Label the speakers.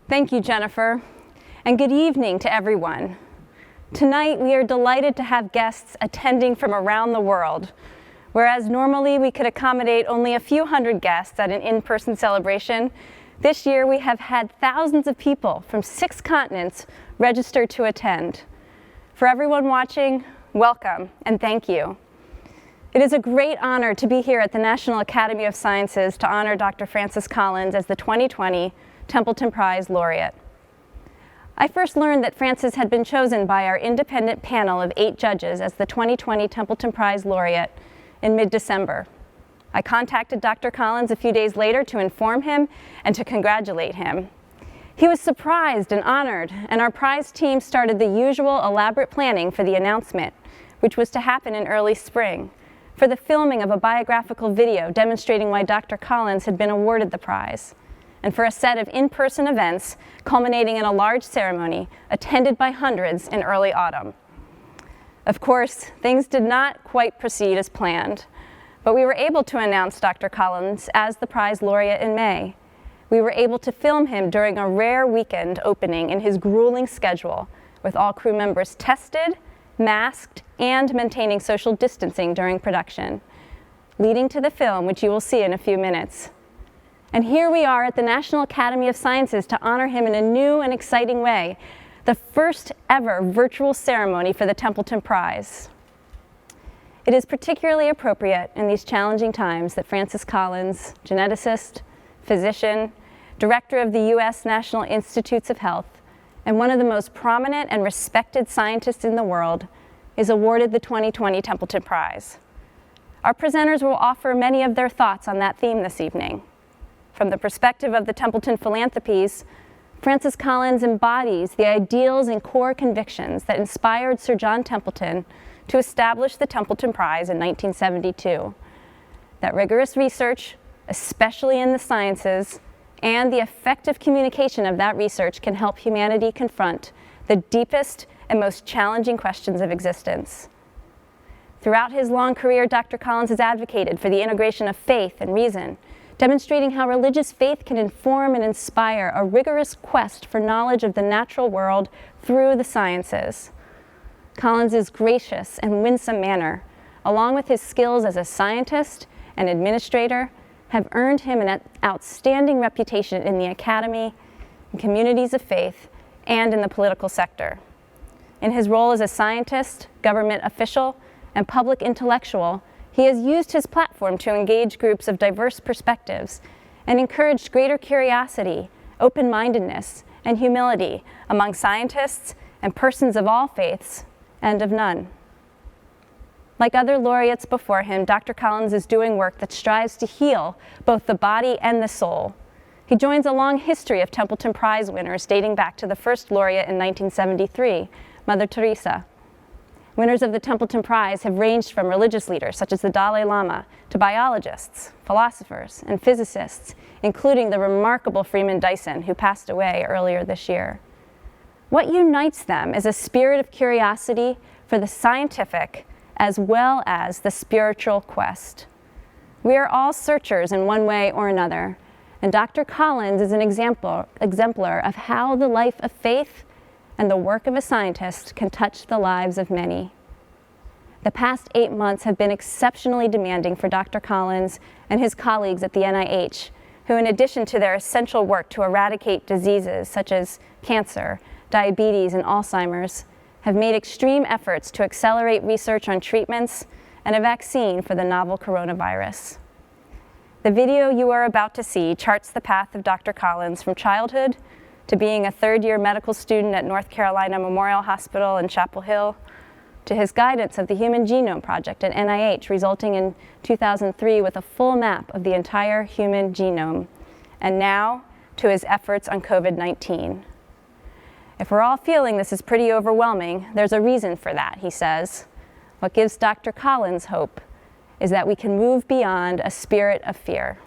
Speaker 1: Thank you, Jennifer, and good evening to everyone. Tonight, we are delighted to have guests attending from around the world. Whereas normally we could accommodate only a few hundred guests at an in-person celebration, this year we have had thousands of people from 6 continents register to attend. For everyone watching, welcome and thank you. It is a great honor to be here at the National Academy of Sciences to honor Dr. Francis Collins as the 2020 Templeton Prize Laureate. I first learned that Francis had been chosen by our independent panel of 8 judges as the 2020 Templeton Prize Laureate in mid-December. I contacted Dr. Collins a few days later to inform him and to congratulate him. He was surprised and honored, and our prize team started the usual elaborate planning for the announcement, which was to happen in early spring, for the filming of a biographical video demonstrating why Dr. Collins had been awarded the prize, and for a set of in-person events culminating in a large ceremony attended by hundreds in early autumn. Of course, things did not quite proceed as planned, but we were able to announce Dr. Collins as the prize laureate in May. We were able to film him during a rare weekend opening in his grueling schedule, with all crew members tested, masked, and maintaining social distancing during production, leading to the film, which you will see in a few minutes. And here we are at the National Academy of Sciences to honor him in a new and exciting way, the first ever virtual ceremony for the Templeton Prize. It is particularly appropriate in these challenging times that Francis Collins, geneticist, physician, director of the U.S. National Institutes of Health, and one of the most prominent and respected scientists in the world, is awarded the 2020 Templeton Prize. Our presenters will offer many of their thoughts on that theme this evening. From the perspective of the Templeton philanthropies, Francis Collins embodies the ideals and core convictions that inspired Sir John Templeton to establish the Templeton Prize in 1972. That rigorous research, especially in the sciences, and the effective communication of that research can help humanity confront the deepest and most challenging questions of existence. Throughout his long career, Dr. Collins has advocated for the integration of faith and reason, demonstrating how religious faith can inform and inspire a rigorous quest for knowledge of the natural world through the sciences. Collins' gracious and winsome manner, along with his skills as a scientist and administrator, have earned him an outstanding reputation in the academy, in communities of faith, and in the political sector. In his role as a scientist, government official, and public intellectual, he has used his platform to engage groups of diverse perspectives and encouraged greater curiosity, open-mindedness, and humility among scientists and persons of all faiths and of none. Like other laureates before him, Dr. Collins is doing work that strives to heal both the body and the soul. He joins a long history of Templeton Prize winners dating back to the first laureate in 1973, Mother Teresa. Winners of the Templeton Prize have ranged from religious leaders such as the Dalai Lama to biologists, philosophers, and physicists, including the remarkable Freeman Dyson, who passed away earlier this year. What unites them is a spirit of curiosity for the scientific as well as the spiritual quest. We are all searchers in one way or another, and Dr. Collins is an exemplar of how the life of faith and the work of a scientist can touch the lives of many. The past 8 months have been exceptionally demanding for Dr. Collins and his colleagues at the NIH, who, in addition to their essential work to eradicate diseases such as cancer, diabetes, and Alzheimer's, have made extreme efforts to accelerate research on treatments and a vaccine for the novel coronavirus. The video you are about to see charts the path of Dr. Collins from childhood to being a third-year medical student at North Carolina Memorial Hospital in Chapel Hill, to his guidance of the Human Genome Project at NIH, resulting in 2003 with a full map of the entire human genome, and now to his efforts on COVID-19. If we're all feeling this is pretty overwhelming, there's a reason for that, he says. What gives Dr. Collins hope is that we can move beyond a spirit of fear.